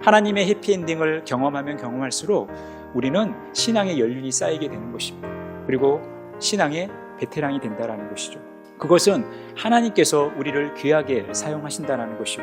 하나님의 해피엔딩을 경험하면 경험할수록 우리는 신앙의 연륜이 쌓이게 되는 것입니다. 그리고 신앙의 베테랑이 된다는 것이죠. 그것은 하나님께서 우리를 귀하게 사용하신다는 것이고,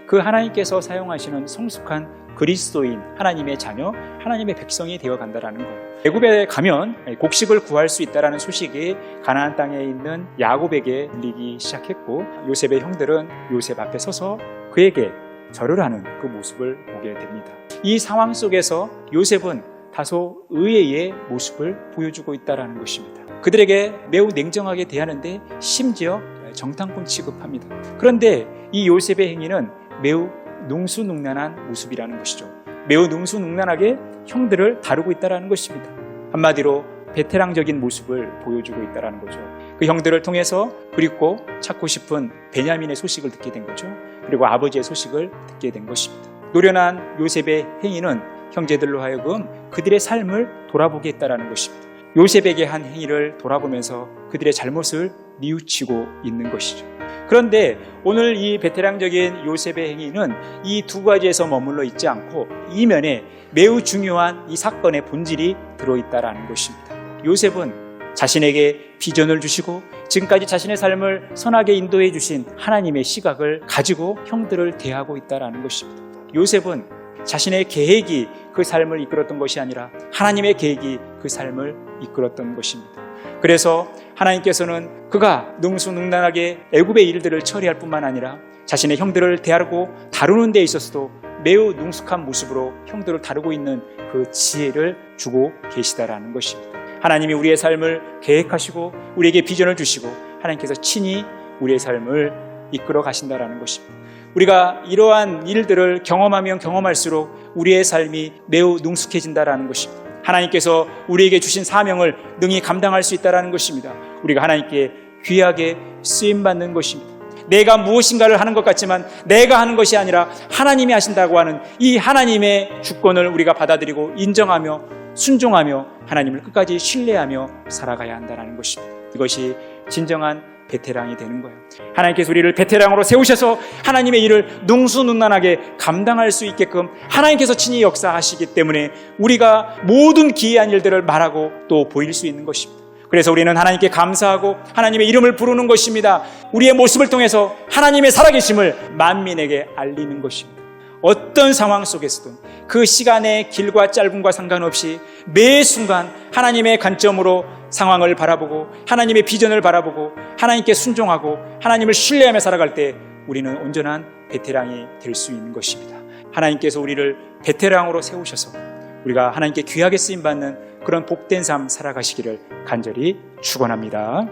그 하나님께서 사용하시는 성숙한 그리스도인, 하나님의 자녀, 하나님의 백성이 되어간다는 거예요. 애굽에 가면 곡식을 구할 수 있다는 소식이 가나안 땅에 있는 야곱에게 들리기 시작했고, 요셉의 형들은 요셉 앞에 서서 그에게 절을 하는 그 모습을 보게 됩니다. 이 상황 속에서 요셉은 다소 의외의 모습을 보여주고 있다는 것입니다. 그들에게 매우 냉정하게 대하는데 심지어 정탐꾼 취급합니다. 그런데 이 요셉의 행위는 매우 능수능란한 모습이라는 것이죠. 매우 능수능란하게 형들을 다루고 있다는 것입니다. 한마디로 베테랑적인 모습을 보여주고 있다는 거죠. 그 형들을 통해서 그립고 찾고 싶은 베냐민의 소식을 듣게 된 거죠. 그리고 아버지의 소식을 듣게 된 것입니다. 노련한 요셉의 행위는 형제들로 하여금 그들의 삶을 돌아보게 했다는 것입니다. 요셉에게 한 행위를 돌아보면서 그들의 잘못을 뉘우치고 있는 것이죠. 그런데 오늘 이 베테랑적인 요셉의 행위는 이 두 가지에서 머물러 있지 않고 이면에 매우 중요한 이 사건의 본질이 들어있다는 것입니다. 요셉은 자신에게 비전을 주시고 지금까지 자신의 삶을 선하게 인도해 주신 하나님의 시각을 가지고 형들을 대하고 있다는 것입니다. 요셉은 자신의 계획이 그 삶을 이끌었던 것이 아니라 하나님의 계획이 그 삶을 이끌었던 것입니다. 그래서 하나님께서는 그가 능수능란하게 애굽의 일들을 처리할 뿐만 아니라 자신의 형들을 대하고 다루는 데 있어서도 매우 능숙한 모습으로 형들을 다루고 있는 그 지혜를 주고 계시다라는 것입니다. 하나님이 우리의 삶을 계획하시고 우리에게 비전을 주시고 하나님께서 친히 우리의 삶을 이끌어 가신다라는 것입니다. 우리가 이러한 일들을 경험하면 경험할수록 우리의 삶이 매우 능숙해진다라는 것입니다. 하나님께서 우리에게 주신 사명을 능히 감당할 수 있다라는 것입니다. 우리가 하나님께 귀하게 쓰임받는 것입니다. 내가 무엇인가를 하는 것 같지만 내가 하는 것이 아니라 하나님이 하신다고 하는 이 하나님의 주권을 우리가 받아들이고 인정하며 순종하며 하나님을 끝까지 신뢰하며 살아가야 한다는 것입니다. 이것이 진정한 베테랑이 되는 거예요. 하나님께서 우리를 베테랑으로 세우셔서 하나님의 일을 능수능란하게 감당할 수 있게끔 하나님께서 친히 역사하시기 때문에 우리가 모든 기이한 일들을 말하고 또 보일 수 있는 것입니다. 그래서 우리는 하나님께 감사하고 하나님의 이름을 부르는 것입니다. 우리의 모습을 통해서 하나님의 살아계심을 만민에게 알리는 것입니다. 어떤 상황 속에서든 그 시간의 길과 짧음과 상관없이 매 순간 하나님의 관점으로 상황을 바라보고 하나님의 비전을 바라보고 하나님께 순종하고 하나님을 신뢰하며 살아갈 때 우리는 온전한 베테랑이 될 수 있는 것입니다. 하나님께서 우리를 베테랑으로 세우셔서 우리가 하나님께 귀하게 쓰임받는 그런 복된 삶 살아가시기를 간절히 축원합니다.